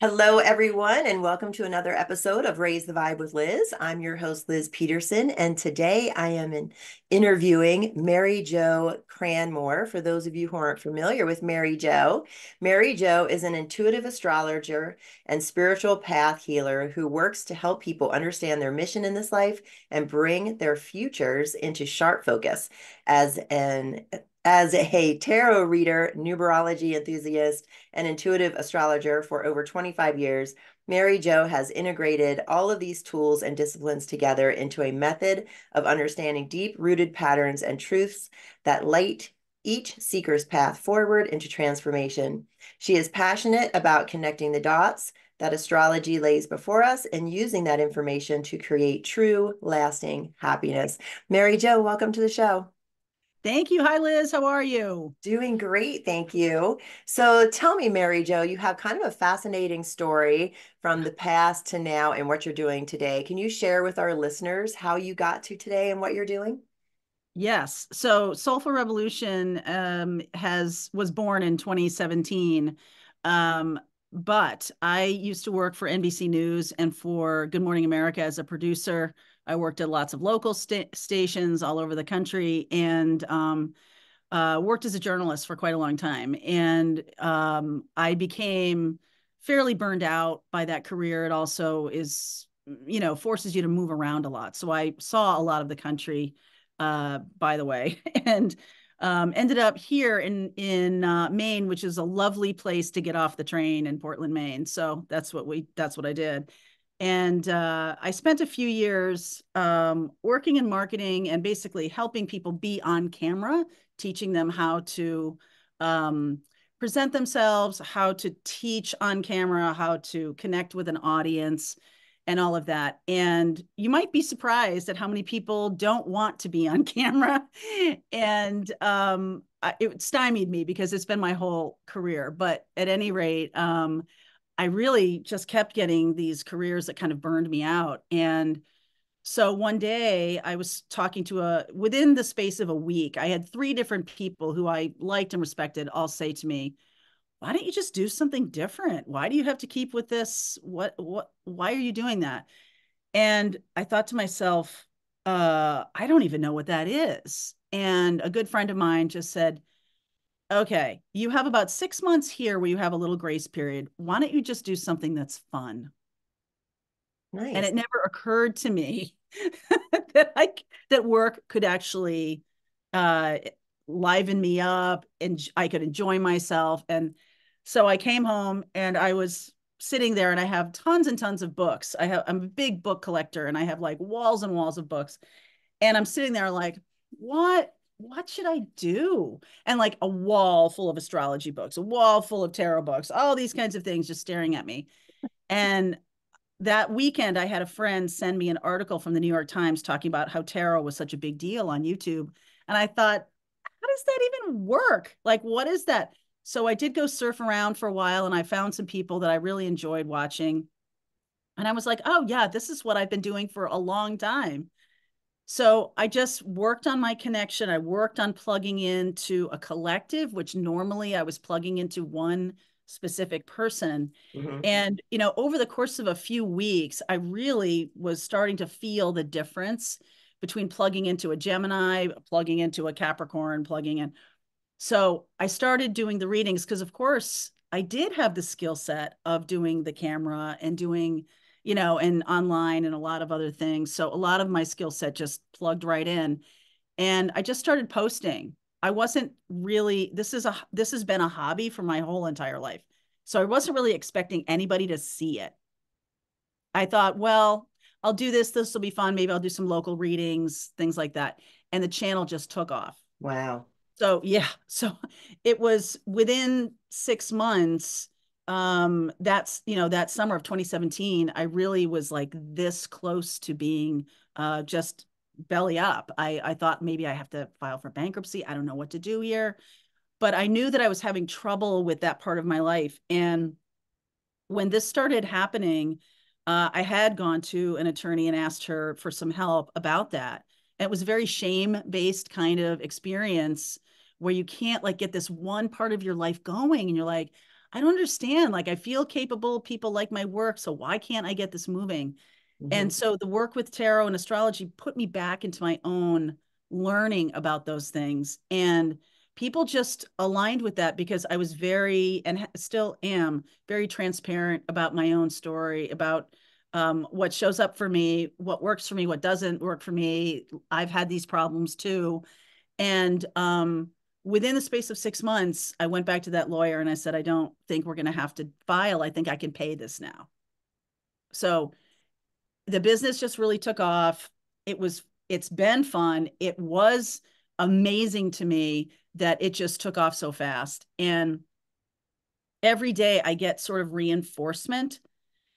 Hello, everyone, and welcome to another episode of Raise the Vibe with Liz. I'm your host, Liz Peterson, and today I am interviewing Mary Jo Cranmore. For those of you who aren't familiar with Mary Jo is an intuitive astrologer and spiritual path healer who works to help people understand their mission in this life and bring their futures into sharp focus. As an as a tarot reader, numerology enthusiast, an intuitive astrologer for over 25 years, Mary Jo has integrated all of these tools and disciplines together into a method of understanding deep-rooted patterns and truths that light each seeker's path forward into transformation. She is passionate about connecting the dots that astrology lays before us and using that information to create true, lasting happiness. Mary Jo, welcome to the show. Thank you. Hi, Liz. How are you? Doing great, thank you. So tell me, Mary Jo, you have kind of a fascinating story from the past to now and what you're doing today. Can you share with our listeners how you got to today and what you're doing? Yes. So Soulful Revolution was born in 2017. Um, but I used to work for NBC News and for Good Morning America as a producer. I worked at lots of local stations all over the country and worked as a journalist for quite a long time. And I became fairly burned out by that career. It also forces you to move around a lot. So I saw a lot of the country, by the way, and ended up here in Maine, which is a lovely place to get off the train in Portland, Maine. So that's what I did. And I spent a few years working in marketing and basically helping people be on camera, teaching them how to um, present themselves, how to teach on camera, how to connect with an audience, and all of that. And you might be surprised at how many people don't want to be on camera. And it stymied me because it's been my whole career. But at any rate, I really just kept getting these careers that kind of burned me out. And so one day I was talking to within the space of a week, I had three different people who I liked and respected all say to me, why don't you just do something different? Why do you have to keep with this? Why are you doing that? And I thought to myself, I don't even know what that is. And a good friend of mine just said, okay, you have about 6 months here where you have a little grace period. Why don't you just do something that's fun? And Nice. it never occurred to me that that work could actually uh, liven me up and I could enjoy myself. And so I came home and I was sitting there and I have tons and tons of books. I'm a big book collector and I have like walls and walls of books. And I'm sitting there like, what should I do? And like a wall full of astrology books, a wall full of tarot books, all these kinds of things just staring at me. And that weekend, I had a friend send me an article from the New York Times talking about how tarot was such a big deal on YouTube. And I thought, how does that even work? Like, what is that? So I did go surf around for a while and I found some people that I really enjoyed watching. And I was like, oh, yeah, this is what I've been doing for a long time. So I just worked on my connection. I worked on plugging into a collective, which normally I was plugging into one specific person. Mhm. And, over the course of a few weeks, I really was starting to feel the difference between plugging into a Gemini, plugging into a Capricorn, plugging in. So I started doing the readings because, of course, I did have the skill set of doing the camera and doing, and online and a lot of other things. So a lot of my skill set just plugged right in. And I just started posting. I wasn't really, this has been a hobby for my whole entire life. So I wasn't really expecting anybody to see it. I thought, well, I'll do this. This will be fun. Maybe I'll do some local readings, things like that. And the channel just took off. Wow. So yeah, so it was within 6 months. That summer of 2017, I really was like this close to being just belly up. I thought maybe I have to file for bankruptcy. I don't know what to do here, but I knew that I was having trouble with that part of my life. And when this started happening, I had gone to an attorney and asked her for some help about that. And it was a very shame-based kind of experience where you can't like get this one part of your life going and you're like, I don't understand. Like, I feel capable, people like my work, so why can't I get this moving? Mhm. And so the work with tarot and astrology put me back into my own learning about those things. And people just aligned with that because I was very, and still am, very transparent about my own story, about what shows up for me, what works for me, what doesn't work for me. I've had these problems too. And within the space of 6 months, I went back to that lawyer and I said, I don't think we're going to have to file. I think I can pay this now. So the business just really took off. It's been fun. It was amazing to me that it just took off so fast. And every day I get sort of reinforcement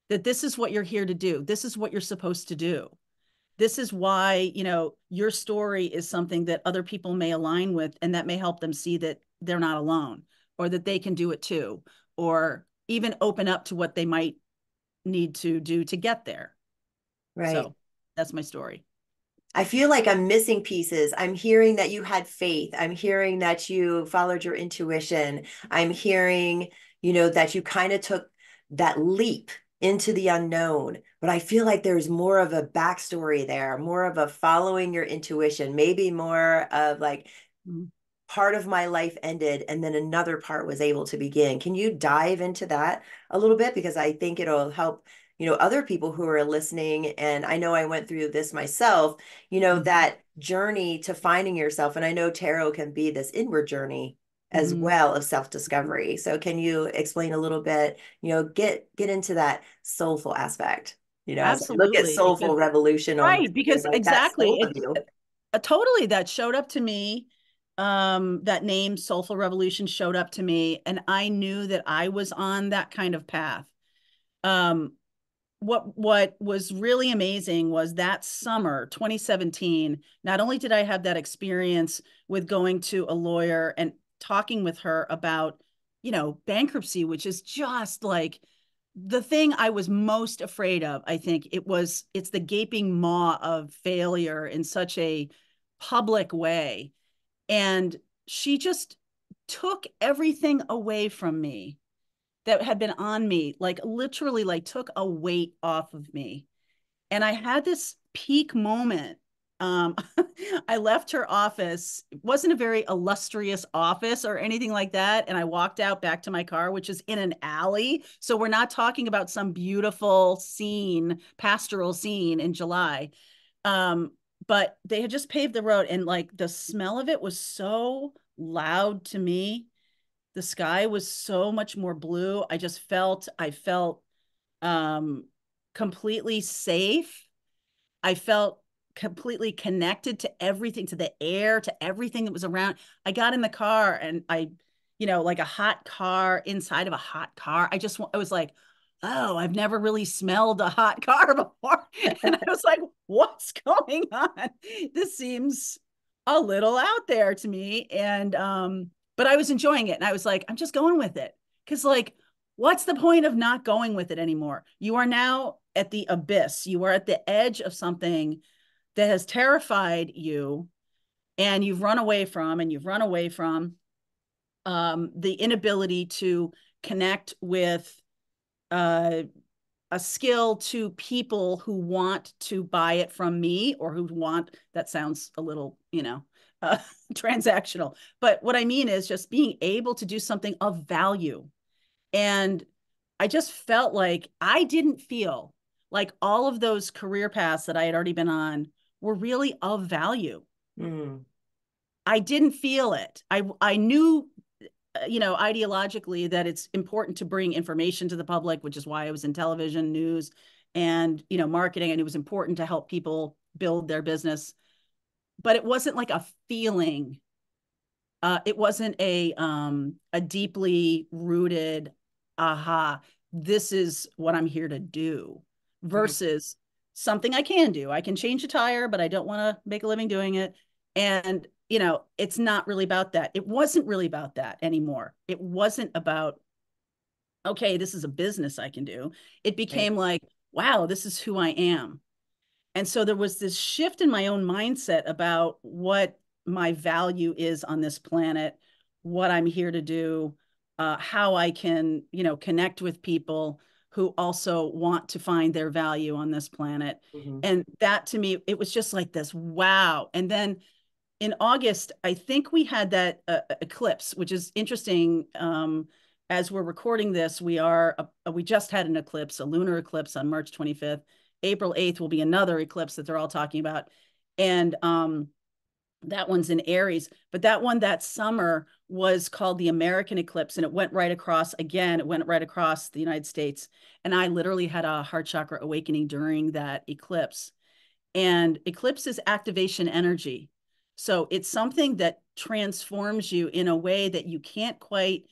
that this is what you're here to do. This is what you're supposed to do. This is why, your story is something that other people may align with, and that may help them see that they're not alone, or that they can do it too, or even open up to what they might need to do to get there. Right. So that's my story. I feel like I'm missing pieces. I'm hearing that you had faith. I'm hearing that you followed your intuition. I'm hearing, that you kind of took that leap into the unknown. But I feel like there's more of a backstory there, more of a following your intuition, maybe more of like Mhm. part of my life ended and then another part was able to begin. Can you dive into that a little bit? Because I think it'll help, other people who are listening. And I know I went through this myself, Mhm. that journey to finding yourself. And I know tarot can be this inward journey as Mhm. well of Mhm. self-discovery. So can you explain a little bit, get into that soulful aspect, as I look at Absolutely. Because, Soulful Revolution on right, I'm because like that soul exactly, of you. totally that showed up to me. That name Soulful Revolution showed up to me, and I knew that I was on that kind of path. Um, what was really amazing was that summer 2017, not only did I have that experience with going to a lawyer and talking with her about, bankruptcy, which is just like the thing I was most afraid of. I think it's the gaping maw of failure in such a public way. And she just took everything away from me that had been on me, like literally like took a weight off of me. And I had this peak moment. Um, I left her office. It wasn't a very illustrious office or anything like that. And I walked out back to my car, which is in an alley. So we're not talking about some beautiful scene, pastoral scene in July. Um, but they had just paved the road, and like the smell of it was so loud to me. The sky was so much more blue. I felt um completely safe. I felt completely connected to everything, to the air, to everything that was around. I got in the car and like a hot car inside of a hot car. I was like, oh, I've never really smelled a hot car before. And I was like, what's going on? This seems a little out there to me. And but I was enjoying it. And I was like, I'm just going with it. Cause like, what's the point of not going with it anymore? You are now at the abyss. You are at the edge of something that has terrified you, and you've run away from the inability to connect with uh, a skill to people who want to buy it from me, or who want, that sounds a little, uh, transactional. But what I mean is just being able to do something of value. And I just felt like I didn't feel like all of those career paths that I had already been on were really of value. Mm, I didn't feel it. I knew, ideologically that it's important to bring information to the public, which is why I was in television, news, and, marketing. And it was important to help people build their business. But it wasn't like a feeling. It wasn't a deeply rooted, aha, this is what I'm here to do, mm, versus something I can do. I can change a tire, but I don't want to make a living doing it. And it's not really about that. It wasn't really about that anymore. It wasn't about, okay, this is a business I can do. It right. became like, wow, this is who I am. And so there was this shift in my own mindset about what my value is on this planet, what I'm here to do. how I can, connect with people who also want to find their value on this planet. Mhm. And that to me, it was just like this, wow. And then in August, I think we had that eclipse, which is interesting. As we're recording this, we just had an eclipse, a lunar eclipse on March 25th. April 8th will be another eclipse that they're all talking about. And that one's in Aries, but that one that summer was called the American eclipse, and it went right across again. It went right across the United States, and I literally had a heart chakra awakening during that eclipse. And eclipse is activation energy, so it's something that transforms you in a way that you can't quite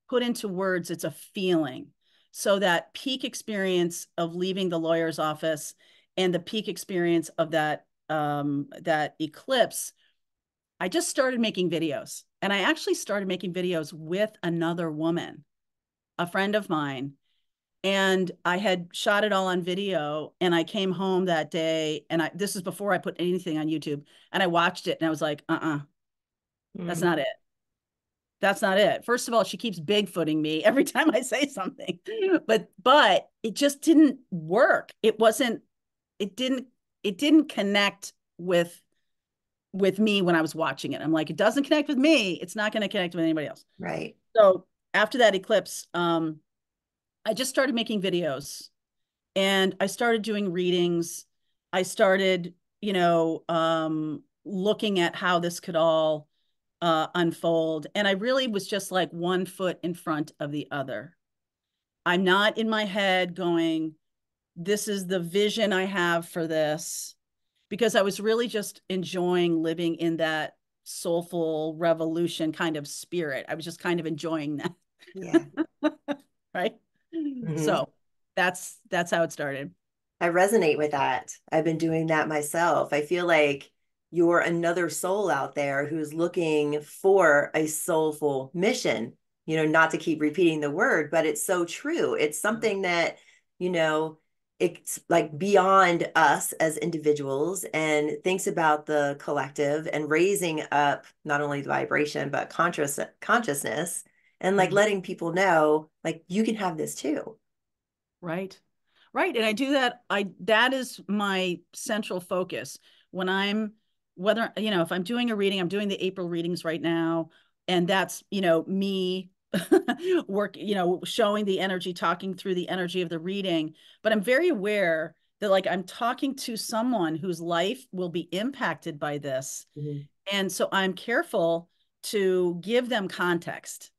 put into words. It's a feeling. So that peak experience of leaving the lawyer's office and the peak experience of that eclipse, I just started making videos, and I actually started making videos with another woman, a friend of mine. And I had shot it all on video, and I came home that day, and this is before I put anything on YouTube, and I watched it and I was like, that's Mm. not it. That's not it. First of all, she keeps bigfooting me every time I say something. But it just didn't work. It didn't it didn't connect with me when I was watching it. I'm like, it doesn't connect with me. It's not going to connect with anybody else. Right. So after that eclipse, I just started making videos, and I started doing readings. I started, looking at how this could all unfold. And I really was just like one foot in front of the other. I'm not in my head going, this is the vision I have for this, because I was really just enjoying living in that soulful revolution kind of spirit. I was just kind of enjoying that. Yeah. Right. Mhm. So that's how it started. I resonate with that. I've been doing that myself. I feel like you're another soul out there who's looking for a soulful mission, not to keep repeating the word, but it's so true. It's something that, you know, it's like beyond us as individuals and thinks about the collective and raising up not only the vibration, but consciousness and like Mhm. letting people know, like, you can have this too. Right. Right. And I do that. That is my central focus when I'm, whether, if I'm doing a reading, I'm doing the April readings right now. And that's, me showing the energy, talking through the energy of the reading. But I'm very aware that like I'm talking to someone whose life will be impacted by this. Mhm. And so I'm careful to give them context.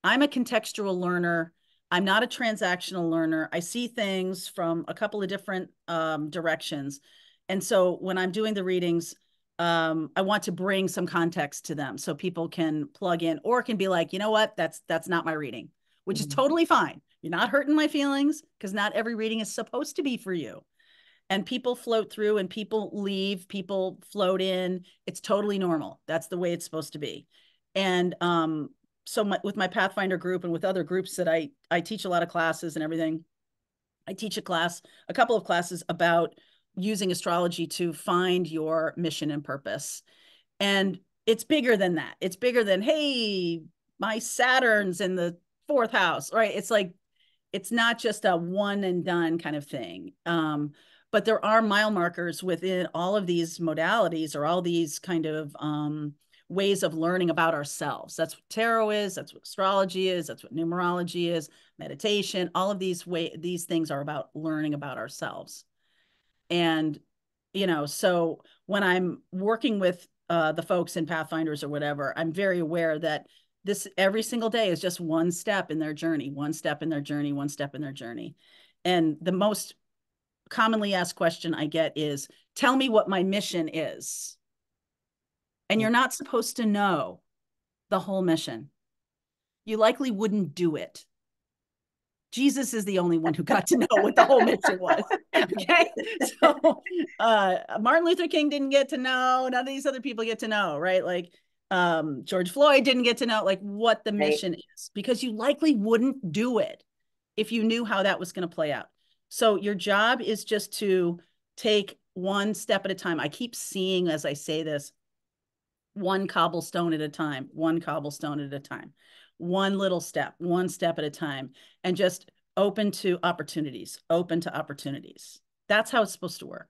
I'm a contextual learner. I'm not a transactional learner. I see things from a couple of different directions. And so when I'm doing the readings, I want to bring some context to them so people can plug in or can be like, you know what, that's not my reading, which is Mhm. totally fine. You're not hurting my feelings because not every reading is supposed to be for you. And people float through and people leave, people float in. It's totally normal. That's the way it's supposed to be. And so with my Pathfinder group and with other groups that I teach a lot of classes and everything. I teach a couple of classes about using astrology to find your mission and purpose. And it's bigger than that. It's bigger than, hey, my Saturn's in the fourth house, right? It's like it's not just a one and done kind of thing. But there are mile markers within all of these modalities or all these kind of ways of learning about ourselves. That's what tarot is. That's what astrology is. That's what numerology is. Meditation. All of these things are about learning about ourselves. And so when I'm working with the folks in Pathfinders or whatever, I'm very aware that this every single day is just one step in their journey, one step in their journey, one step in their journey. And the most commonly asked question I get is, tell me what my mission is. And you're not supposed to know the whole mission. You likely wouldn't do it. Jesus is the only one who got to know what the whole mission was. Okay. So Martin Luther King didn't get to know, none of these other people get to know, right? Like George Floyd didn't get to know like what the Right. mission is, because you likely wouldn't do it if you knew how that was going to play out. So your job is just to take one step at a time. I keep seeing as I say this, one cobblestone at a time, one cobblestone at a time. one little step, one step at a time, and just open to opportunities, open to opportunities. That's how it's supposed to work.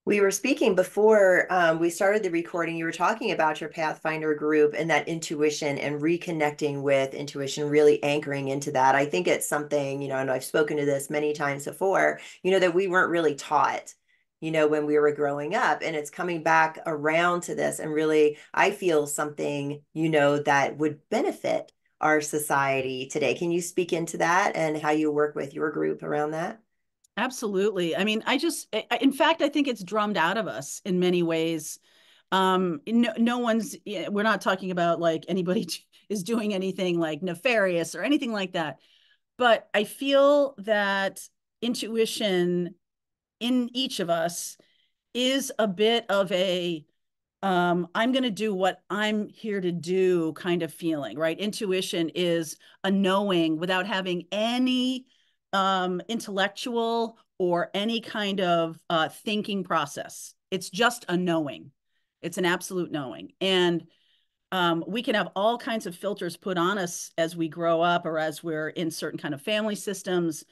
We were speaking before we started the recording. You were talking about your Pathfinder group and that intuition and reconnecting with intuition, really anchoring into that. I think it's something, and I've spoken to this many times before, that we weren't really taught, when we were growing up. And it's coming back around to this. And really, I feel something, that would benefit our society today. Can you speak into that and how you work with your group around that? Absolutely. I mean, in fact, I think it's drummed out of us in many ways. No one's, we're not talking about like anybody is doing anything like nefarious or anything like that. But I feel that intuition in each of us is a bit of a I'm going to do what I'm here to do kind of feeling, right? Intuition is a knowing without having any intellectual or any kind of thinking process. It's just a knowing. It's an absolute knowing. And we can have all kinds of filters put on us as we grow up or as we're in certain kind of family systems,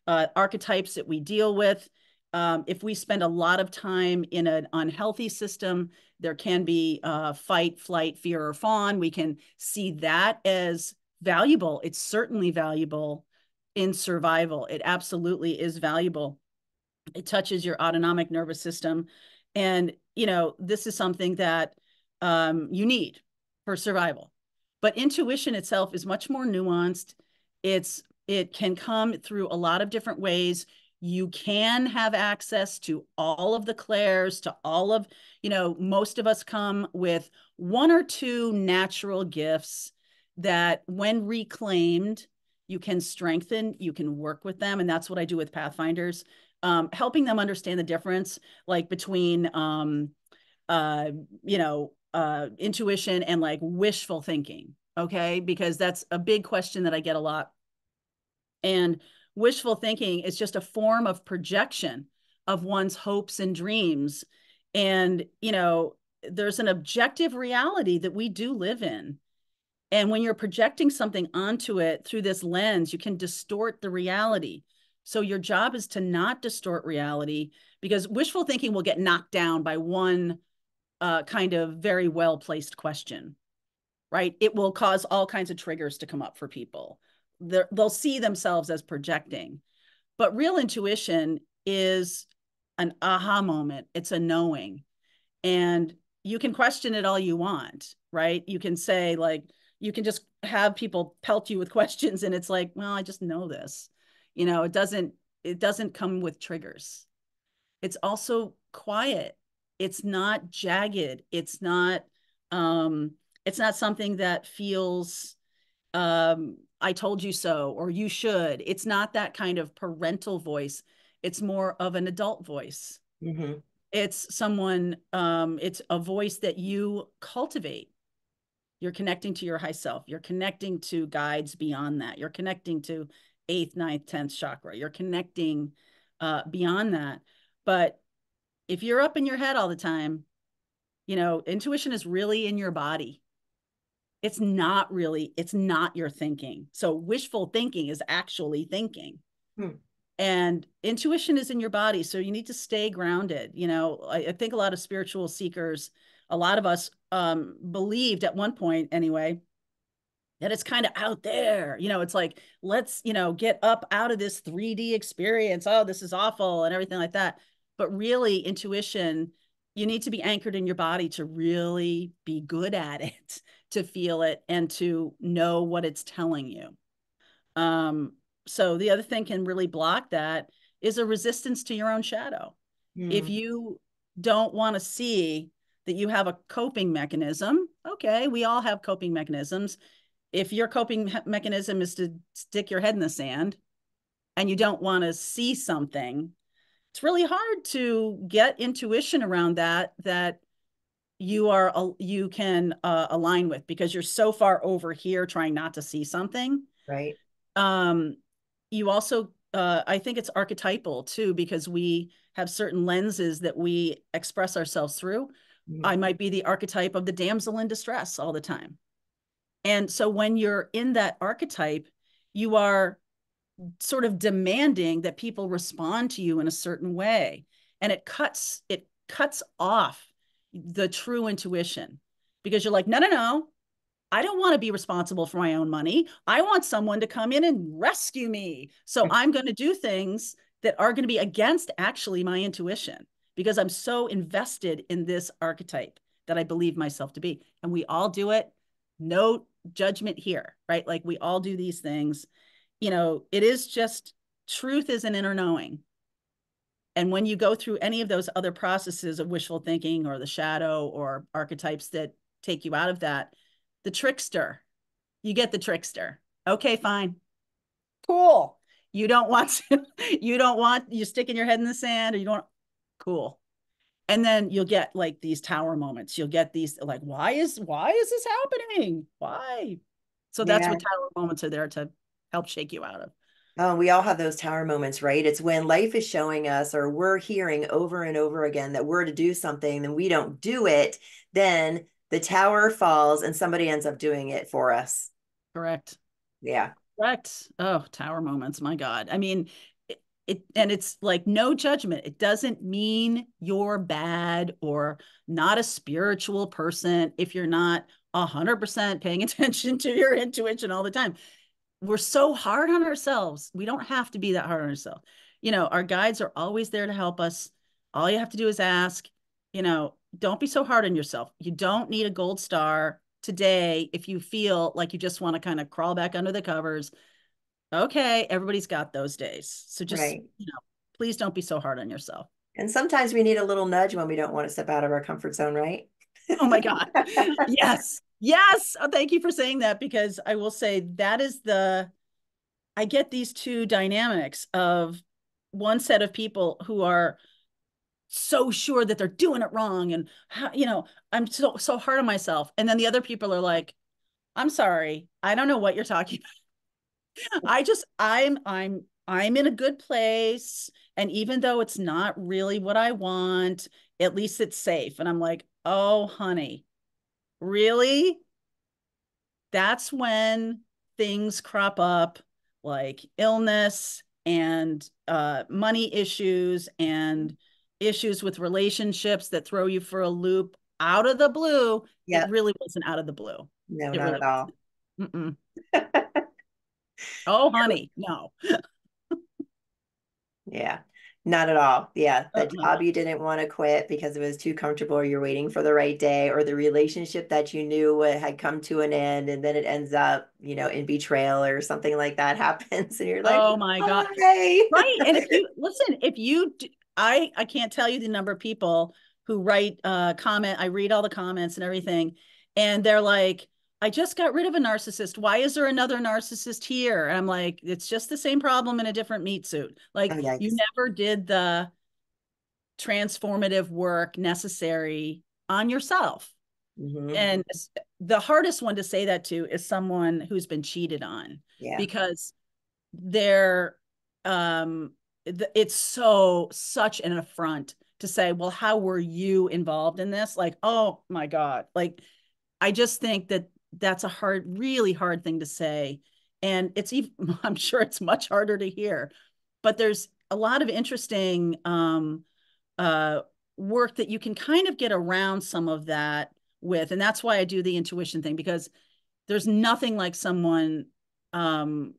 archetypes that we deal with. If we spend a lot of time in an unhealthy system, there can be fight, flight, fear, or fawn. We can see that as valuable. It's certainly valuable in survival. It absolutely is valuable. It touches your autonomic nervous system. And, this is something that you need for survival. But intuition itself is much more nuanced. It can come through a lot of different ways. You can have access to all of the clairs, to all of, most of us come with one or two natural gifts that when reclaimed, you can strengthen, you can work with them. And that's what I do with Pathfinders, helping them understand the difference like between, uh, intuition and like wishful thinking. Okay. Because that's a big question that I get a lot. And wishful thinking is just a form of projection of one's hopes and dreams. And, there's an objective reality that we do live in. And when you're projecting something onto it through this lens, you can distort the reality. So your job is to not distort reality because wishful thinking will get knocked down by one kind of very well placed question, right? It will cause all kinds of triggers to come up for people. They'll see themselves as projecting. But real intuition is an aha moment, it's a knowing. And you can question it all you want, right? You can say, like, you can just have people pelt you with questions and it's like, well, I just know this. It doesn't come with triggers. It's also quiet. It's not jagged. It's not something that feels I told you so or you should. It's not that kind of parental voice. It's more of an adult voice. Mm-hmm. It's a voice that you cultivate. You're connecting to your high self. You're connecting to guides beyond that. You're connecting to eighth, ninth, 10th chakra. You're connecting beyond that. But if you're up in your head all the time, intuition is really in your body. It's not your thinking. So wishful thinking is actually thinking. Hmm. And intuition is in your body. So you need to stay grounded. I think a lot of spiritual seekers, a lot of us believed at one point anyway, that it's kind of out there. It's like, let's, get up out of this 3D experience. Oh, this is awful and everything like that. But really, intuition, you need to be anchored in your body to really be good at it, to feel it, and to know what it's telling you. Um, so the other thing can really block that is a resistance to your own shadow. If Hmm. you don't want to see that you have a coping mechanism, okay, we all have coping mechanisms. If your coping mechanism is to stick your head in the sand and you don't want to see something, it's really hard to get intuition around that you can align with because you're so far over here trying not to see something. Right. um you also I think it's archetypal too because we have certain lenses that we express ourselves through. Hmm. I might be the archetype of the damsel in distress all the time. And so when you're in that archetype, you are sort of demanding that people respond to you in a certain way. And it cuts off the true intuition because you're like, no, no, no. I don't want to be responsible for my own money. I want someone to come in and rescue me. So I'm going to do things that are going to be against actually my intuition because I'm so invested in this archetype that I believe myself to be. And we all do it. No judgment here, right? Like we all do these things. It is just truth is an inner knowing. And when you go through any of those other processes of wishful thinking or the shadow or archetypes that take you out of that, the trickster, you get the trickster. Okay, fine. Cool. You don't want to, you're sticking your head in the sand or you don't, cool. And then you'll get like these tower moments. You'll get these like, why is this happening? Why? So that's Yeah. what tower moments are there to help shake you out of. Oh, we all have those tower moments, right? It's when life is showing us, or we're hearing over and over again that we're to do something, then we don't do it. Then the tower falls and somebody ends up doing it for us. Correct. Yeah. Correct. Oh, tower moments. My God. I mean, and it's like no judgment. It doesn't mean you're bad or not a spiritual person if you're not 100% paying attention to your intuition all the time. We're so hard on ourselves. We don't have to be that hard on ourselves. Our guides are always there to help us. All you have to do is ask, don't be so hard on yourself. You don't need a gold star today if you feel like you just want to kind of crawl back under the covers. Okay, everybody's got those days. So just, Right. please don't be so hard on yourself. And sometimes we need a little nudge when we don't want to step out of our comfort zone, right? Oh my God. Yes. Yes. Oh, thank you for saying that because I will say that is I get these two dynamics of one set of people who are so sure that they're doing it wrong and I'm so hard on myself, and then the other people are like, I'm sorry, I don't know what you're talking about. I'm in a good place, and even though it's not really what I want, at least it's safe. And I'm like, oh honey, really? That's when things crop up like illness and money issues and issues with relationships that throw you for a loop out of the blue. It Yep. really wasn't out of the blue. No, It not really at all. wasn't. Mm-mm. Oh, honey, no. Yeah, not at all. Yeah, the Uh-uh. job you didn't want to quit because it was too comfortable, or you're waiting for the right day, or the relationship that you knew had come to an end and then it ends up, in betrayal or something like that happens. And you're like, Oh my God. why? Right. And if you listen, I can't tell you the number of people who write comment. I read all the comments and everything. And they're like, I just got rid of a narcissist. Why is there another narcissist here? And I'm like, it's just the same problem in a different meat suit. Oh, Like you yikes. never did the transformative work necessary on yourself. Hmm. And the hardest one to say that to is someone who's been cheated on Yeah. because they're um it's such an affront to say, well, how were you involved in this? Like, oh my God. Like, I just think that that's a really hard thing to say. And it's even, I'm sure it's much harder to hear, but there's a lot of interesting uh work that you can kind of get around some of that with. And that's why I do the intuition thing, because there's nothing like someone um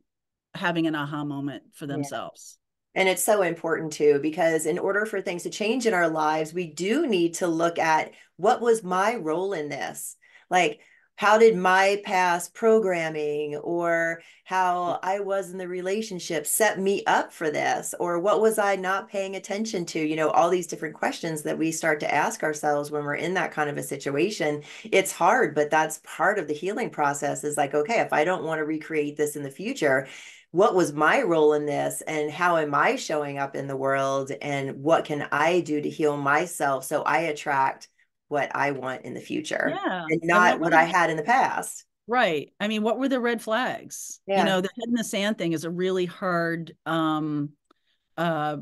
having an aha moment for Yeah. themselves. And it's so important too, because in order for things to change in our lives, we do need to look at what was my role in this? Like, how did my past programming or how I was in the relationship set me up for this? Or what was I not paying attention to? All these different questions that we start to ask ourselves when we're in that kind of a situation. It's hard, but that's part of the healing process is like, okay, if I don't want to recreate this in the future, what was my role in this and how am I showing up in the world and what can I do to heal myself so I attract what I want in the future Yeah. and I mean, not what I had in the past. right. I mean, what were the red flags? Yeah. The head in the sand thing is a really hard uh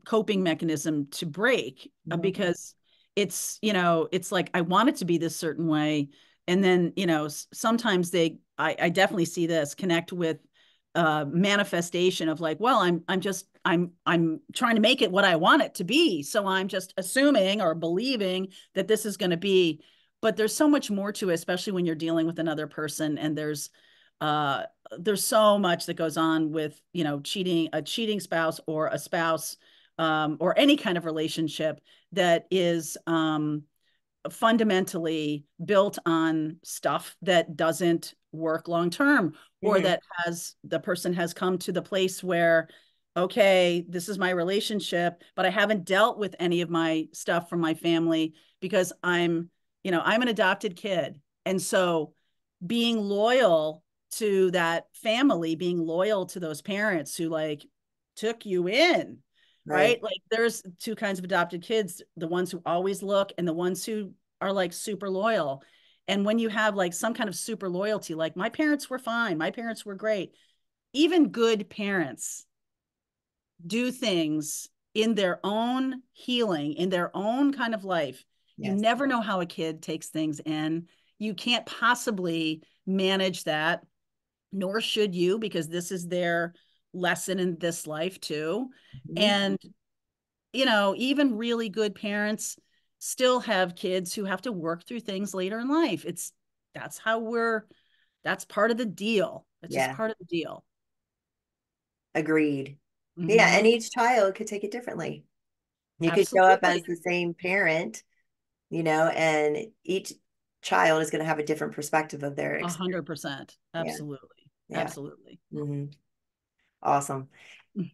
coping mechanism to break Mhm. because it's like I want it to be this certain way. And then, sometimes I definitely see this connect with manifestation of like, well, I'm trying to make it what I want it to be. So I'm just assuming or believing that this is going to be, but there's so much more to it, especially when you're dealing with another person. And uh, there's so much that goes on with, a cheating spouse or a spouse, or any kind of relationship that is, fundamentally built on stuff that doesn't work long term, or Hmm. that has the person has come to the place where, okay, this is my relationship, but I haven't dealt with any of my stuff from my family because I'm an adopted kid. And so being loyal to that family, being loyal to those parents who like took you in, Right. right? Like there's two kinds of adopted kids, the ones who always look and the ones who are like super loyal. And when you have like some kind of super loyalty, like my parents were fine, my parents were great. Even good parents do things in their own healing, in their own kind of life. You Yes. never know how a kid takes things in. You can't possibly manage that, nor should you, because this is their lesson in this life too. Mhm. And, even really good parents still have kids who have to work through things later in life. That's how that's part of the deal. It's just Yeah. part of the deal. Agreed. Yeah. And Mm-hmm. each child could take it differently. You could show up as Absolutely. the same parent, and each child is going to have a different perspective of their experience. 100%. Yeah. Absolutely. Yeah. Absolutely. Hmm. Awesome.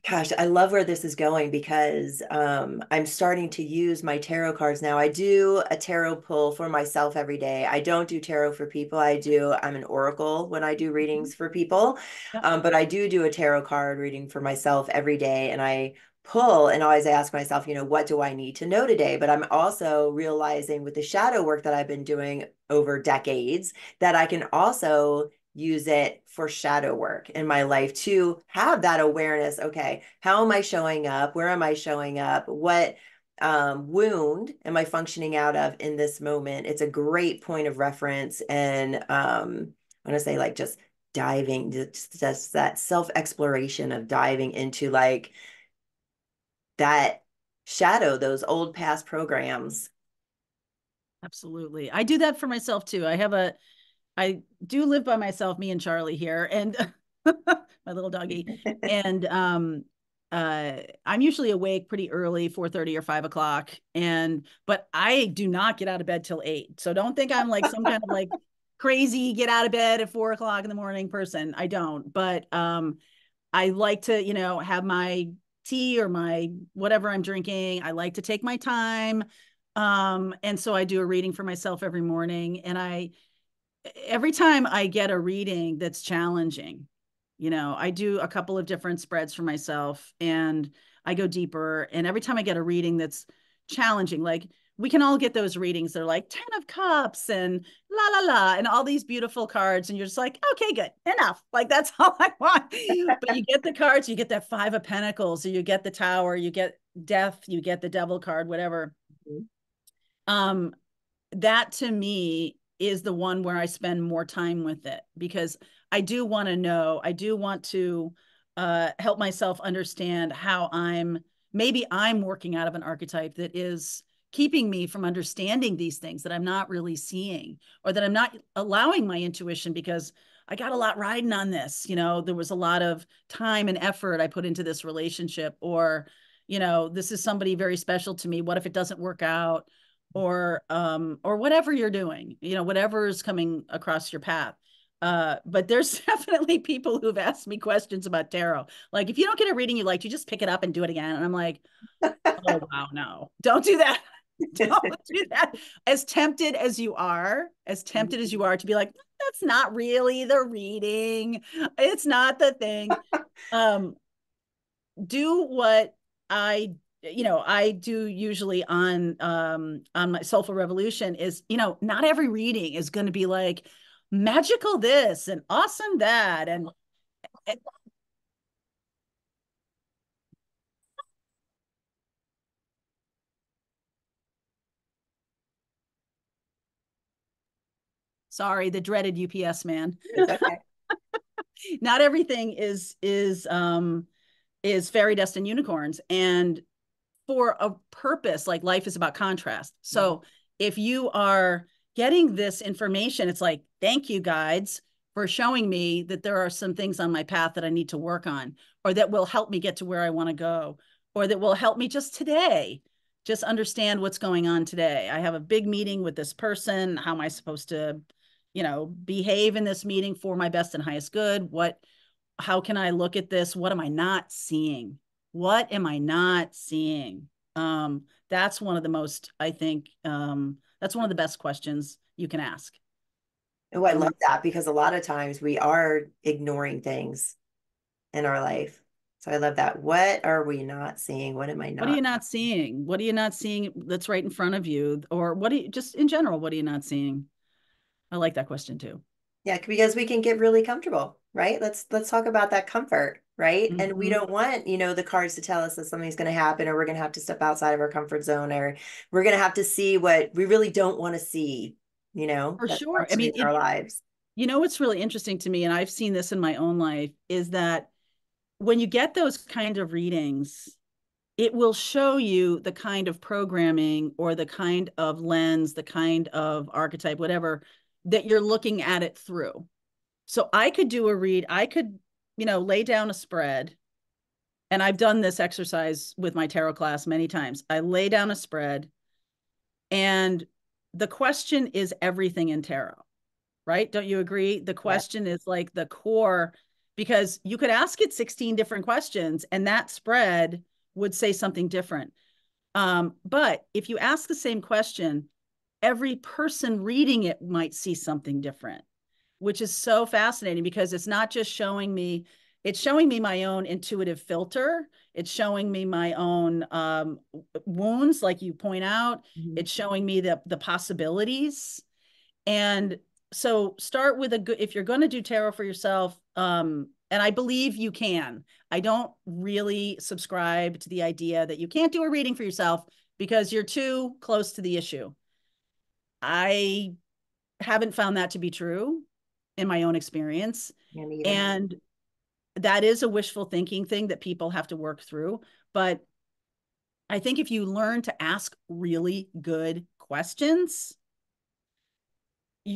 Gosh, I love where this is going because I'm starting to use my tarot cards now. I do a tarot pull for myself every day. I don't do tarot for people. I'm an oracle when I do Mhm. readings for people. Yep. But I do a tarot card reading for myself every day. And I pull and always ask myself, what do I need to know today? But I'm also realizing with the shadow work that I've been doing over decades that I can also use it for shadow work in my life to have that awareness. Okay, how am I showing up? Where am I showing up? What wound am I functioning out of in this moment? It's a great point of reference. And I want to say, like, just diving, just that self exploration of diving into like that shadow, those old past programs. Absolutely. I do that for myself too. I do live by myself, me and Charlie here, and my little doggy. And I'm usually awake pretty early, 4:30 or 5 o'clock. But I do not get out of bed till 8. So don't think I'm like some kind of like crazy get out of bed at 4 o'clock in the morning person. I don't. But I like to, have my tea or my whatever I'm drinking. I like to take my time. And so I do a reading for myself every morning. And every time I get a reading that's challenging, I do a couple of different spreads for myself and I go deeper. And every time I get a reading that's challenging, like we can all get those readings. They're like 10 of cups and la, la, la, and all these beautiful cards. And you're just like, okay, good, enough. Like that's all I want. But you get the cards, you get that 5 of Pentacles, or you get the Tower, you get death, you get the Devil card, whatever. Um, that to me is the one where I spend more time with it because I do want to know, I do want to help myself understand how maybe I'm working out of an archetype that is keeping me from understanding these things that I'm not really seeing or that I'm not allowing my intuition because I got a lot riding on this. There was a lot of time and effort I put into this relationship, or, this is somebody very special to me. What if it doesn't work out? Or whatever you're doing, whatever is coming across your path. But there's definitely people who've asked me questions about tarot. Like, if you don't get a reading you like, you just pick it up and do it again. And I'm like, oh wow, no, don't do that. Don't do that. As tempted as you are to be like, that's not really the reading. It's not the thing. Um, do what I do usually on my Soulful Revolution is, not every reading is going to be like magical this and awesome that. And Sorry, the dreaded UPS man. It's okay. Not everything is fairy dust and unicorns. And for a purpose, like life is about contrast. Mhm. So if you are getting this information, it's like, thank you, guides, for showing me that there are some things on my path that I need to work on, or that will help me get to where I want to go, or that will help me just today, just understand what's going on today. I have a big meeting with this person. How am I supposed to, behave in this meeting for my best and highest good? How can I look at this? What am I not seeing? What am I not seeing? That's one of the most, I think, that's one of the best questions you can ask. Oh, I love Um, that because a lot of times we are ignoring things in our life. So I love that. What are we not seeing? What am I what are not? you not seeing? What are you not seeing that's right in front of you? Or what do you, just in general, what are you not seeing? I like that question too. Yeah, because we can get really comfortable, right? Let's talk about that comfort, right? And we Mm-hmm. don't want, the cards to tell us that something's going to happen or we're going to have to step outside of our comfort zone or we're going to have to see what we really don't want to see, For that's sure. I functioning mean, in our lives. what's really interesting to me, and I've seen this in my own life, is that when you get those kind of readings, it will show you the kind of programming or the kind of lens, the kind of archetype, whatever, that you're looking at it through. So I could do a read, I could, lay down a spread. And I've done this exercise with my tarot class many times. I lay down a spread, and the question is everything in tarot, right? Don't you agree? The Yeah. question is like the core, because you could ask it 16 different questions and that spread would say something different. But if you ask the same question, every person reading it might see something different, which is so fascinating because it's not just showing me, it's showing me my own intuitive filter. It's showing me my own wounds, like you point out. Mhm. It's showing me the possibilities. And so start with a good, if you're going to do tarot for yourself, and I believe you can. I don't really subscribe to the idea that you can't do a reading for yourself because you're too close to the issue. I haven't found that to be true in my own experience. Me neither. And that is a wishful thinking thing that people have to work through. But I think if you learn to ask really good questions,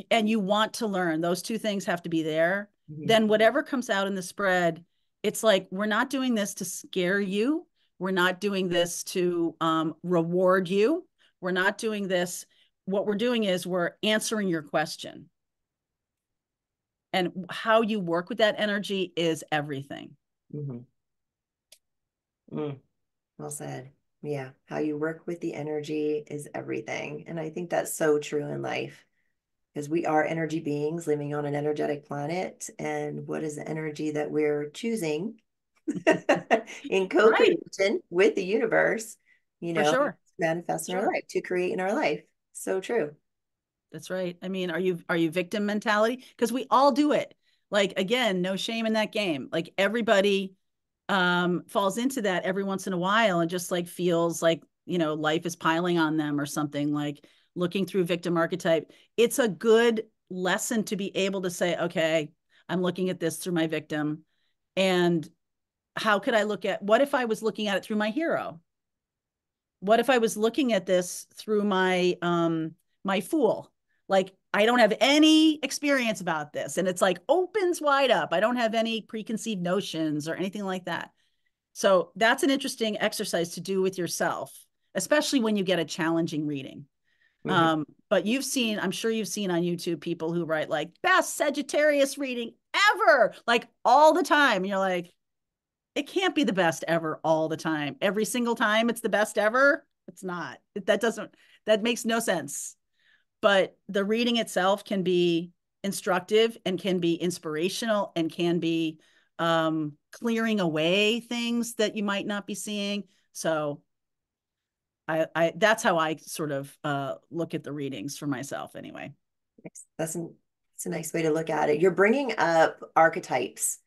and you want to learn, those two things have to be there, Mhm. then whatever comes out in the spread, it's like, we're not doing this to scare you. We're not doing this to reward you. We're not doing this. What we're doing is we're answering your question. And how you work with that energy is everything. Mhm. Mm, well said. Yeah, how you work with the energy is everything. And I think that's so true in life because we are energy beings living on an energetic planet. And what is the energy that we're choosing in Right. co-creation with the universe, For sure. manifest in our Sure. life, to create in our life. So true. That's right. I mean, are you victim mentality? Because we all do it. Like, again, no shame in that game. Like, everybody falls into that every once in a while and just like feels like, life is piling on them or something, like looking through victim archetype. It's a good lesson to be able to say, okay, I'm looking at this through my victim. And how could I look at, what if I was looking at it through my hero? What if I was looking at this through my fool? Like, I don't have any experience about this, and it's like opens wide up. I don't have any preconceived notions or anything like that. So that's an interesting exercise to do with yourself, especially when you get a challenging reading. Mhm. But I'm sure you've seen on YouTube people who write like best Sagittarius reading ever, like all the time. And you're like, it can't be the best ever all the time. Every single time it's the best ever. It's not. That makes no sense. But the reading itself can be instructive and can be inspirational and can be clearing away things that you might not be seeing. So that's how I sort of look at the readings for myself anyway. That's a nice way to look at it. You're bringing up archetypes.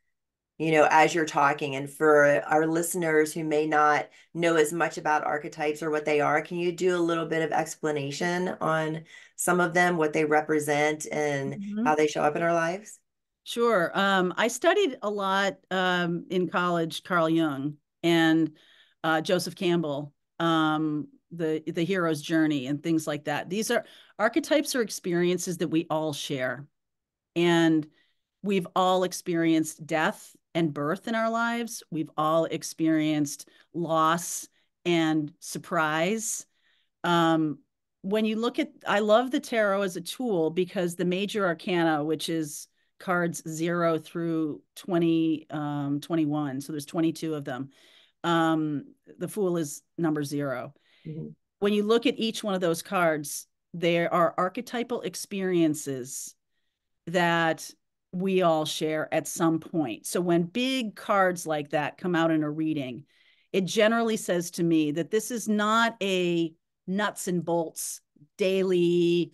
as you're talking. And for our listeners who may not know as much about archetypes or what they are, can you do a little bit of explanation on some of them, what they represent, and Mhm. how they show up in our lives? Sure. I studied a lot in college, Carl Jung and Joseph Campbell, the hero's journey and things like that. These are archetypes or experiences that we all share. And we've all experienced death and birth in our lives. We've all experienced loss and surprise. Um, when you look at, I love the tarot as a tool because the major arcana, which is cards 0 through 21, so there's 22 of them. The Fool is number 0. Mhm. When you look at each one of those cards, there are archetypal experiences that we all share at some point. So when big cards like that come out in a reading, it generally says to me that this is not a nuts and bolts daily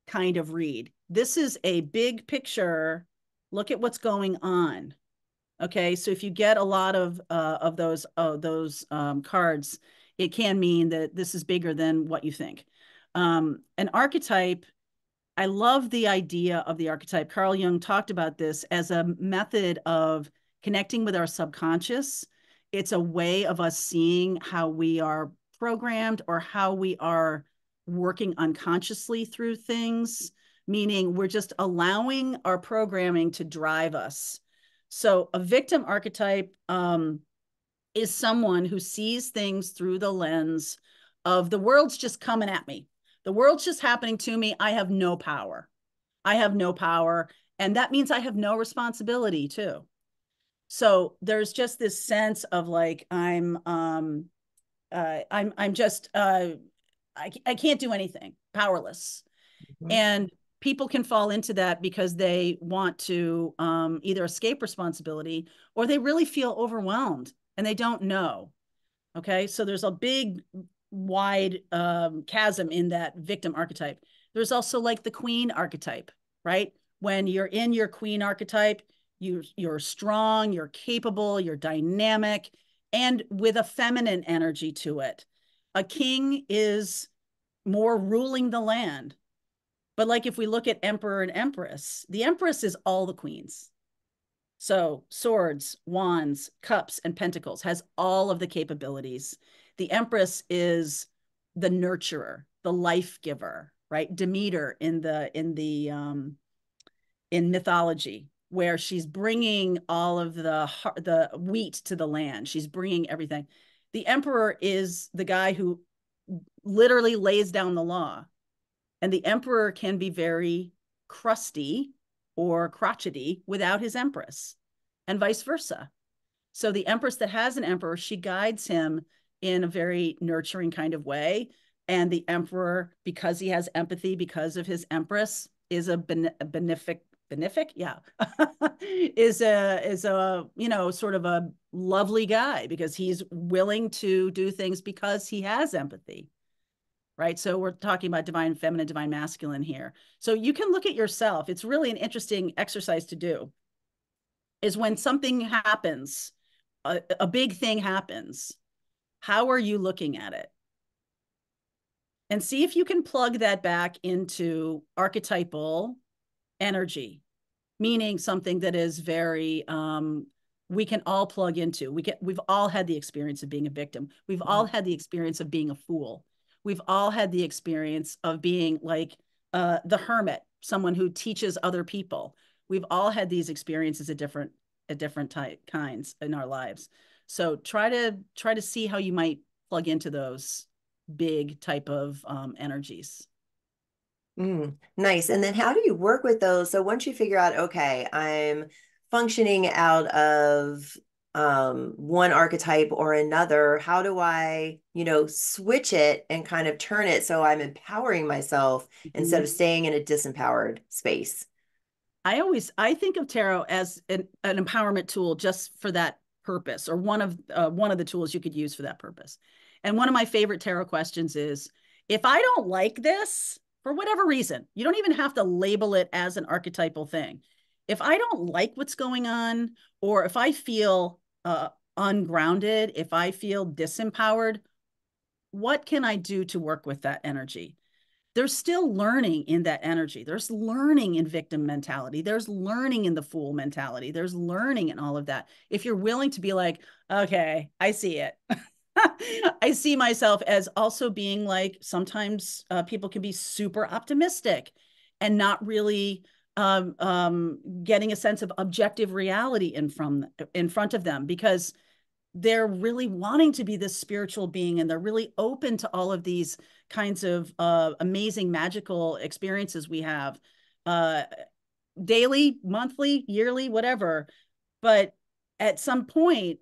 kind of read. This is a big picture. Look at what's going on. Okay, so if you get a lot of those cards, it can mean that this is bigger than what you think. An archetype, I love the idea of the archetype. Carl Jung talked about this as a method of connecting with our subconscious. It's a way of us seeing how we are programmed or how we are working unconsciously through things, meaning we're just allowing our programming to drive us. So, a victim archetype is someone who sees things through the lens of the world's just coming at me. The world's just happening to me. I have no power. I have no power. And that means I have no responsibility too. So there's just this sense of like I'm just I can't do anything, powerless. Mhm. And people can fall into that because they want to either escape responsibility or they really feel overwhelmed and they don't know. Okay. So there's a big, wide chasm in that victim archetype. There's also like the queen archetype, right? When you're in your queen archetype, you're strong, you're capable, you're dynamic, and with a feminine energy to it. A king is more ruling the land. But like if we look at emperor and empress, the empress is all the queens. So swords, wands, cups, and pentacles has all of the capabilities. The Empress is the nurturer, the life giver, right? Demeter in mythology, where she's bringing all of the wheat to the land. She's bringing everything. The Emperor is the guy who literally lays down the law, and the Emperor can be very crusty or crotchety without his Empress, and vice versa. So the Empress that has an Emperor, she guides him in a very nurturing kind of way. And the Emperor, because he has empathy, because of his Empress, is a benefic, yeah, is a sort of a lovely guy because he's willing to do things because he has empathy, right? So we're talking about divine feminine, divine masculine here. So you can look at yourself. It's really an interesting exercise to do. Is when something happens, a big thing happens, how are you looking at it? And see if you can plug that back into archetypal energy, meaning something that is very we can all plug into. We've all had the experience of being a victim. We've all Mhm. had the experience of being a fool. We've all had the experience of being like the hermit, someone who teaches other people. We've all had these experiences at different kinds in our lives. So try to see how you might plug into those big type of energies. Nice. And then how do you work with those? So once you figure out, okay, I'm functioning out of one archetype or another, how do I, switch it and kind of turn it so I'm empowering myself instead of Mhm. staying in a disempowered space? I think of tarot as an empowerment tool just for that purpose, or one of the tools you could use for that purpose. And one of my favorite tarot questions is, if I don't like this for whatever reason, you don't even have to label it as an archetypal thing. if I don't like what's going on, or if I feel ungrounded, if I feel disempowered, what can I do to work with that energy? There's still learning in that energy. There's learning in victim mentality. There's learning in the fool mentality. There's learning in all of that. If you're willing to be like, okay, I see it. I see myself as also being like, sometimes people can be super optimistic and not really getting a sense of objective reality in front of them, because they're really wanting to be this spiritual being, and they're really open to all of these kinds of amazing magical experiences we have uh, daily, monthly, yearly, whatever. But at some point,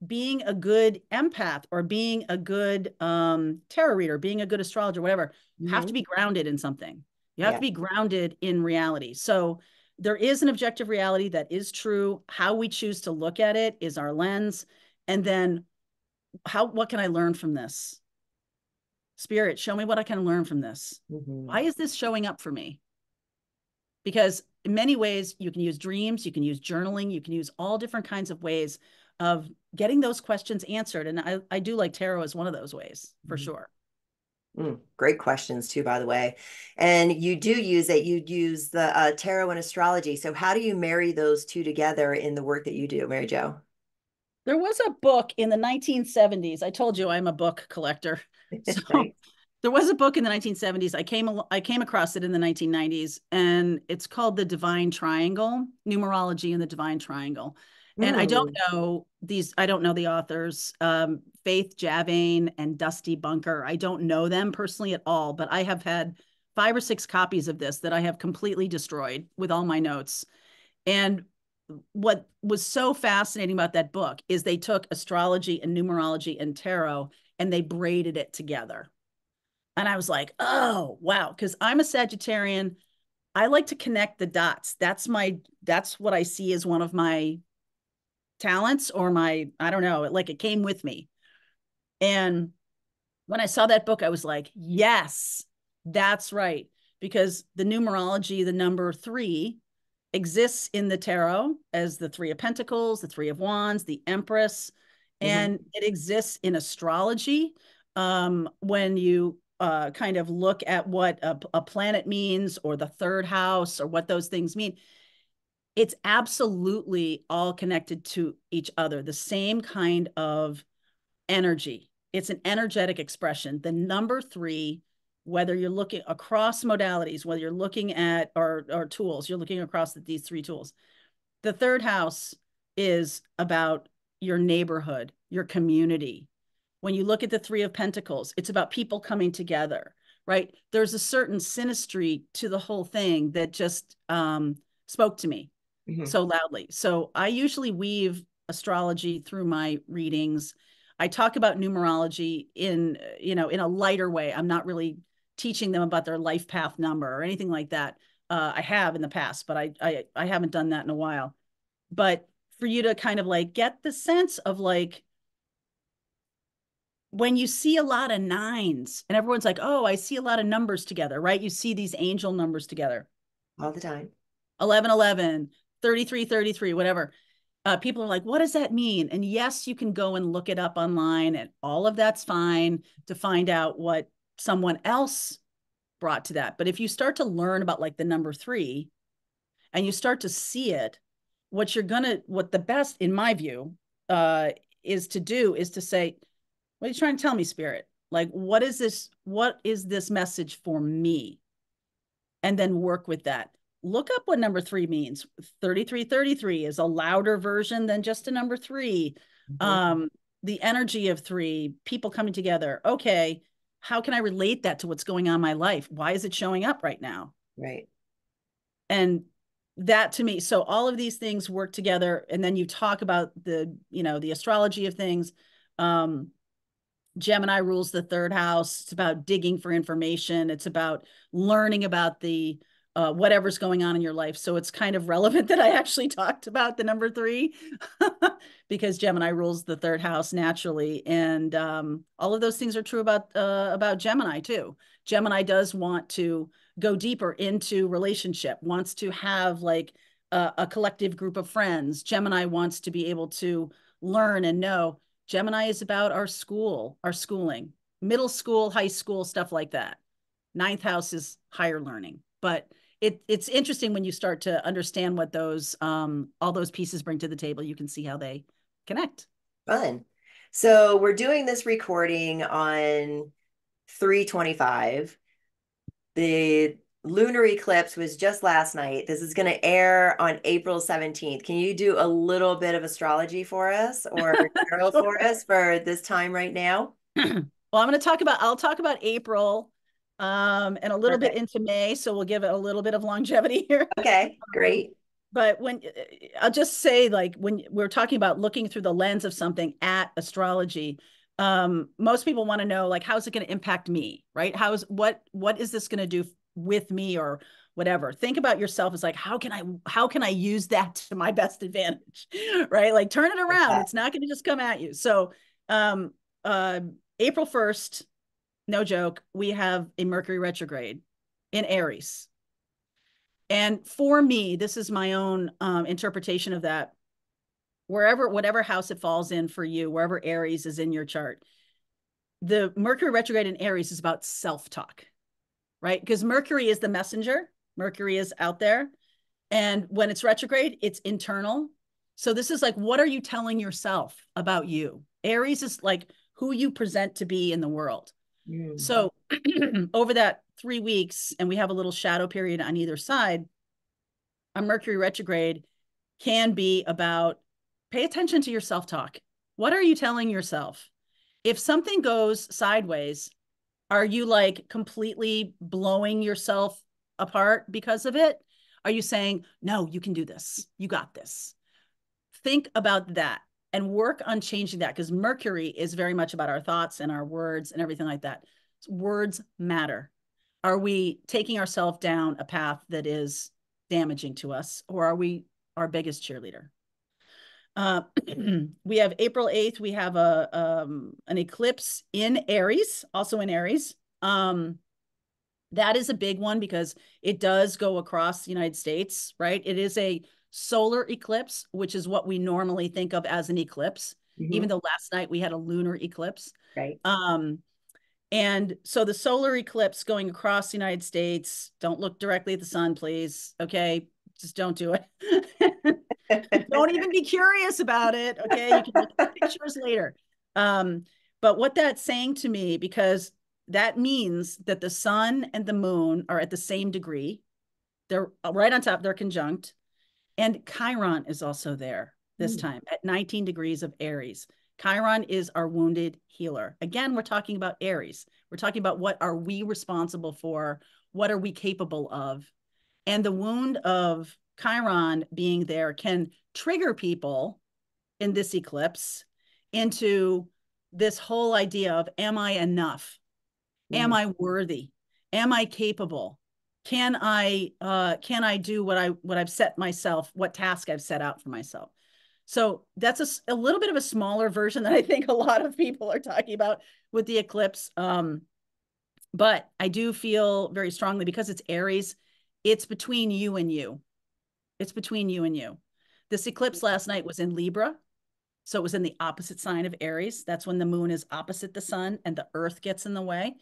being a good empath or being a good tarot reader, being a good astrologer, whatever, have to Hmm. be grounded in something. You have to Yeah. be grounded in reality. So there is an objective reality that is true. How we choose to look at it is our lens. And then what can I learn from this? Spirit, show me what I can learn from this. Hmm. Why is this showing up for me? Because in many ways, you can use dreams, you can use journaling, you can use all different kinds of ways of getting those questions answered. And I do like tarot as one of those ways, for sure. Great questions too, by the way. And you do use it. You use the tarot and astrology. So how do you marry those two together in the work that you do, Mary Jo? There was a book in the 1970s. I told you I'm a book collector. So Right. there was a book in the 1970s. I came across it in the 1990s, and it's called The Divine Triangle, Numerology and the Divine Triangle. And Mm. I don't know the authors, Faith Javane and Dusty Bunker. I don't know them personally at all, but I have had 5 or 6 copies of this that I have completely destroyed with all my notes. And what was so fascinating about that book is they took astrology and numerology and tarot and they braided it together. And I was like, oh, wow. Because I'm a Sagittarian. I like to connect the dots. That's what I see as one of my talents, or I don't know, like it came with me. And when I saw that book, I was like, yes, that's right. Because the numerology, the number three, exists in the tarot as the Three of Pentacles, the Three of Wands, the Empress, Hmm. and it exists in astrology. When you kind of look at what a planet means, or the third house, or what those things mean, it's absolutely all connected to each other, the same kind of energy. It's an energetic expression. The number three, whether you're looking across modalities, whether you're looking at or tools, you're looking across these three tools. The third house is about your neighborhood, your community. When you look at the Three of Pentacles, it's about people coming together, right? There's a certain synastry to the whole thing that just spoke to me Hmm. so loudly. So I usually weave astrology through my readings. I talk about numerology in a lighter way. I'm not really teaching them about their life path number or anything like that. I have in the past, but I haven't done that in a while. But for you to kind of like get the sense of like, when you see a lot of nines and everyone's like, oh, I see a lot of numbers together, right? You see these angel numbers together, All the time. 11, 11, 33, 33, whatever. People are like, what does that mean? And yes, you can go and look it up online, and all of that's fine to find out what someone else brought to that. But if you start to learn about like the number three and you start to see it, what the best, in my view, uh, is to do is to say, what are you trying to tell me, spirit? Like, what is this? What is this message for me? And then work with that. Look up what number three means. 3333 is a louder version than just a number three. Hmm. Um, the energy of three, people coming together. Okay, how can I relate that to what's going on in my life? Why is it showing up right now? Right. And that to me, so all of these things work together. And then you talk about the astrology of things. Um, Gemini rules the third house. It's about digging for information. It's about learning about the whatever's going on in your life. So it's kind of relevant that I actually talked about the number three because Gemini rules the third house naturally, and all of those things are true about Gemini too. Gemini does want to go deeper into relationship, wants to have like a collective group of friends. Gemini wants to be able to learn and know. Gemini is about our school, our schooling, middle school, high school, stuff like that. Ninth house is higher learning. But it's interesting when you start to understand what those all those pieces bring to the table. You can see how they connect. Fun. So we're doing this recording on 3/25. The lunar eclipse was just last night. This is going to air on April 17th. Can you do a little bit of astrology for us or tarot Sure. for us for this time right now? Well, I'll talk about April and a little bit Perfect. into May. So we'll give it a little bit of longevity here. Okay, Um, great. but when I'll just say, like, when we're talking about looking through the lens of something at astrology, most people want to know, like, how's it going to impact me, right? What is this going to do with me or whatever? Think about yourself as like, how can I use that to my best advantage, right? Like, turn it Like around. that. It's not going to just come at you. So, um, uh, April 1st, no joke, we have a Mercury retrograde in Aries. And for me, this is my own interpretation of that. Whatever house it falls in for you, wherever Aries is in your chart, the Mercury retrograde in Aries is about self-talk, right? Because Mercury is the messenger. Mercury is out there. And when it's retrograde, it's internal. So this is like, what are you telling yourself about you? Aries is like who you present to be in the world. Mm. So over that 3 weeks, and we have a little shadow period on either side, a Mercury retrograde can be about pay attention to your self talk. What are you telling yourself? If something goes sideways, are you like completely blowing yourself apart because of it? Are you saying, no, you can do this? You got this. Think about that and work on changing that because Mercury is very much about our thoughts and our words and everything like that. Words matter. Are we taking ourselves down a path that is damaging to us, or are we our biggest cheerleader? Uh, we have April 8th, we have an eclipse in Aries, also in Aries. That is a big one because it does go across the United States, right? It is a solar eclipse, which is what we normally think of as an eclipse, even Hmm. though last night we had a lunar eclipse. Right. Um, and so the solar eclipse going across the United States, don't look directly at the sun, please. Okay. Just don't do it. Don't even be curious about it. Okay. You can look at the pictures later. Um, but what that's saying to me, because that means that the sun and the moon are at the same degree, they're right on top, they're conjunct. And Chiron is also there this Mm. time at 19 degrees of Aries. Chiron is our wounded healer. Again, we're talking about Aries. We're talking about what are we responsible for? What are we capable of? And the wound of Chiron being there can trigger people in this eclipse into this whole idea of, am I enough? Am Mm. I worthy? Am I capable? Can I do what I've set myself, what task I've set out for myself? So that's a little bit of a smaller version that I think a lot of people are talking about with the eclipse. But I do feel very strongly because it's Aries, it's between you and you. It's between you and you. This eclipse last night was in Libra. So it was in the opposite sign of Aries. That's when the moon is opposite the sun and the earth gets in the way.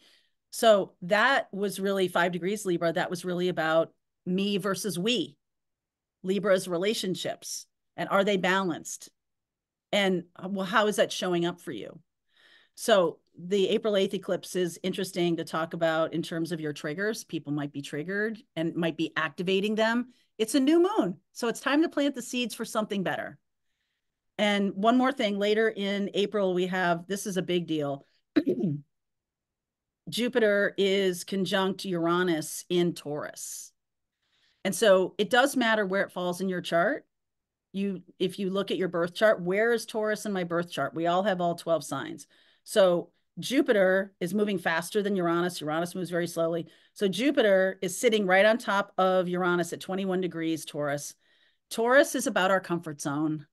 So that was really 5 degrees Libra. That was really about me versus we, Libra's relationships. And are they balanced? And well, how is that showing up for you? So the April 8th eclipse is interesting to talk about in terms of your triggers. People might be triggered and might be activating them. It's a new moon. So it's time to plant the seeds for something better. And one more thing, later in April, we have, this is a big deal. Jupiter is conjunct Uranus in Taurus. And so it does matter where it falls in your chart. If you look at your birth chart, where is Taurus in my birth chart? We all have all 12 signs. So Jupiter is moving faster than Uranus. Uranus moves very slowly. So Jupiter is sitting right on top of Uranus at 21 degrees Taurus. Taurus is about our comfort zone.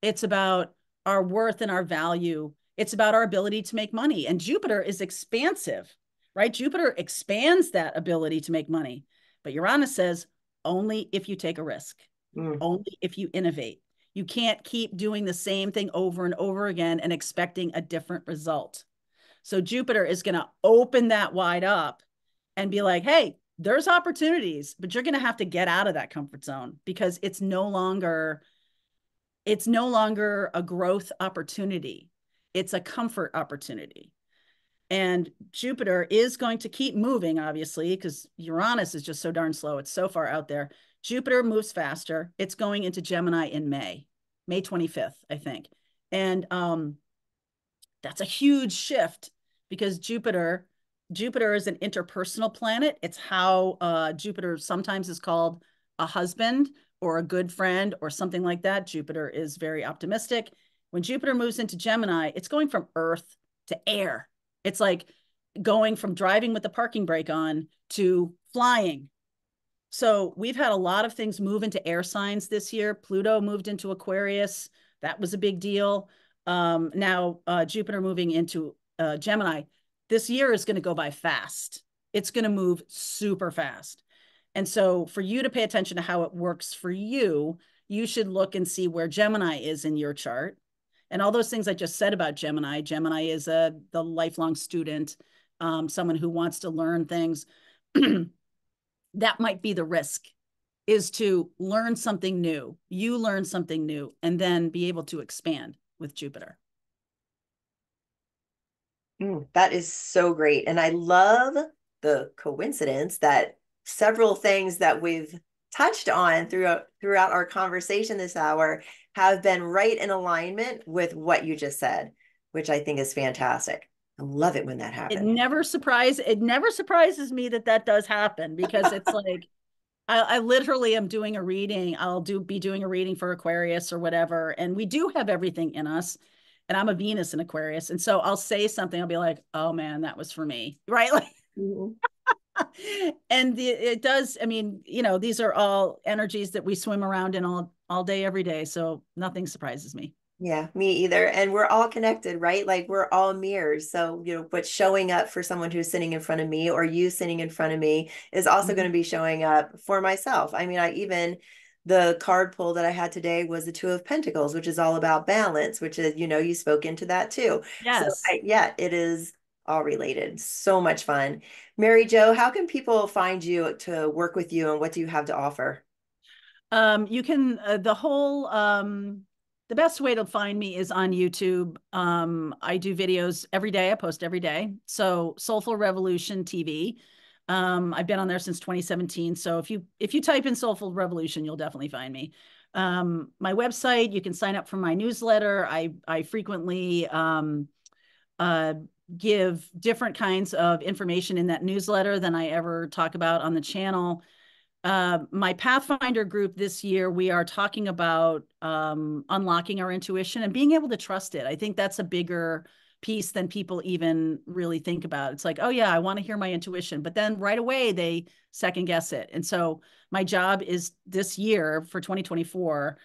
It's about our worth and our value. It's about our ability to make money. And Jupiter is expansive, right? Jupiter expands that ability to make money. But Uranus says only if you take a risk. Mm. only if you innovate. You can't keep doing the same thing over and over again and expecting a different result. So Jupiter is going to open that wide up and be like, hey, there's opportunities, but you're going to have to get out of that comfort zone because it's no longer a growth opportunity. It's a comfort opportunity. And Jupiter is going to keep moving, obviously, because Uranus is just so darn slow. It's so far out there. Jupiter moves faster. It's going into Gemini in May 25th, I think. And that's a huge shift because Jupiter is an interpersonal planet. It's how Jupiter sometimes is called a husband or a good friend or something like that. Jupiter is very optimistic. When Jupiter moves into Gemini, it's going from earth to air. It's like going from driving with the parking brake on to flying. So we've had a lot of things move into air signs this year. Pluto moved into Aquarius. That was a big deal. Now Jupiter moving into Gemini. This year is going to go by fast. It's going to move super fast. And so for you to pay attention to how it works for you, you should look and see where Gemini is in your chart. And all those things I just said about Gemini. Gemini is the lifelong student, someone who wants to learn things. That might be the risk, is to learn something new. You learn something new and then be able to expand with Jupiter. That is so great. And I love the coincidence that several things that we've touched on throughout our conversation this hour have been right in alignment with what you just said, which I think is fantastic. I love it when that happens. It never surprises me that that does happen because it's like I literally am doing a reading. Be doing a reading for Aquarius or whatever, and we do have everything in us. And I'm a Venus in Aquarius, and so I'll say something. I'll be like, "Oh man, that was for me," right? Like, Mhm. and it does. I mean, these are all energies that we swim around in all day, every day. So nothing surprises me. Yeah, me either. And we're all connected, right? Like we're all mirrors. So, what's showing up for someone who's sitting in front of me or you sitting in front of me is also going Mhm. to be showing up for myself. I mean, the card pull that I had today was the Two of Pentacles, which is all about balance, which is, you spoke into that too. So, Yes. yeah, it is all related. So much fun. Mary Jo, how can people find you to work with you and what do you have to offer? You can the best way to find me is on YouTube. I do videos every day. I post every day. So Soulful Revolution TV. I've been on there since 2017. So if you type in Soulful Revolution, you'll definitely find me. My website, you can sign up for my newsletter. I frequently uh, give different kinds of information in that newsletter than I ever talk about on the channel. My Pathfinder group this year, we are talking about unlocking our intuition and being able to trust it. I think that's a bigger piece than people even really think about. It's like, oh yeah, I want to hear my intuition, but then right away they second guess it. And so my job is this year for 2024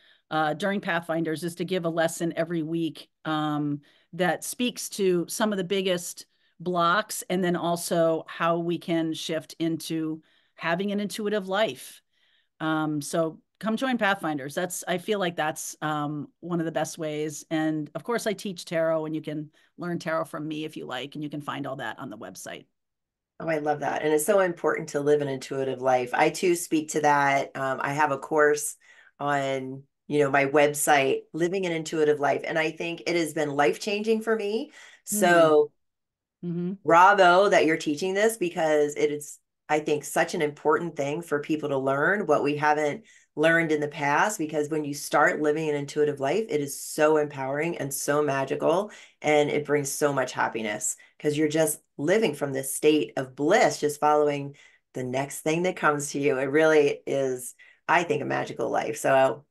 during Pathfinders is to give a lesson every week that speaks to some of the biggest blocks and then also how we can shift into having an intuitive life. So come join Pathfinders. I feel like that's one of the best ways. And of course, I teach tarot, and you can learn tarot from me if you like, and you can find all that on the website. Oh, I love that. And it's so important to live an intuitive life. I too speak to that. I have a course on, my website, Living an Intuitive Life. And I think it has been life-changing for me. Mm. So Hmm. bravo that you're teaching this because it is, I think, such an important thing for people to learn what we haven't learned in the past. Because when you start living an intuitive life, it is so empowering and so magical, and it brings so much happiness because you're just living from this state of bliss, just following the next thing that comes to you. It really is, I think, a magical life. So I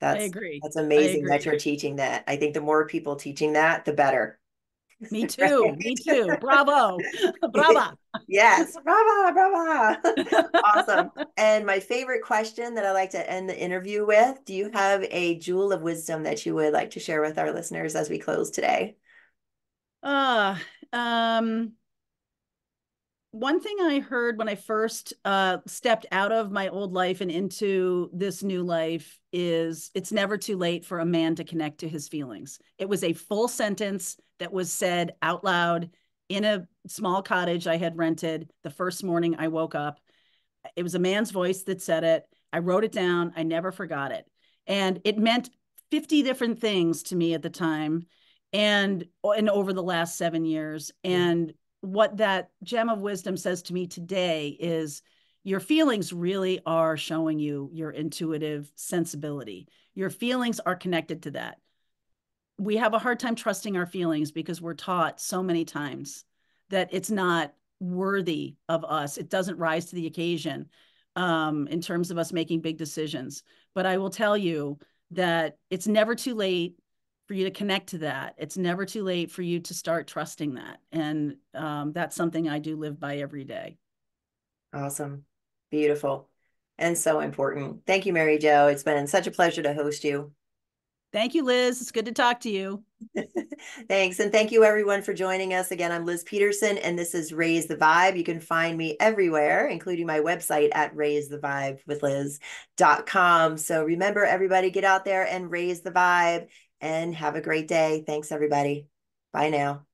that's agree. that's I amazing that agree. you're teaching that. I think the more people teaching that, the better. Me too. Right? Me too. Bravo. Brava. Yes, brava, brava. Awesome. And my favorite question that I like to end the interview with, do you have a jewel of wisdom that you would like to share with our listeners as we close today? uh, um, One thing I heard when I first stepped out of my old life and into this new life is it's never too late for a man to connect to his feelings. It was a full sentence that was said out loud in a small cottage I had rented the first morning I woke up. It was a man's voice that said it. I wrote it down. I never forgot it. And it meant 50 different things to me at the time and over the last 7 years. And what that gem of wisdom says to me today is your feelings really are showing you your intuitive sensibility. Your feelings are connected to that. We have a hard time trusting our feelings because we're taught so many times that it's not worthy of us. It doesn't rise to the occasion in terms of us making big decisions. But I will tell you that it's never too late for you to connect to that. It's never too late for you to start trusting that. And that's something I do live by every day. Awesome. Beautiful. And so important. Thank you, Mary Jo. It's been such a pleasure to host you. Thank you, Liz. It's good to talk to you. Thanks. And thank you, everyone, for joining us. Again, I'm Liz Peterson, and this is Raise the Vibe. You can find me everywhere, including my website at raisethevibewithliz.com. So remember, everybody, get out there and raise the vibe and have a great day. Thanks, everybody. Bye now.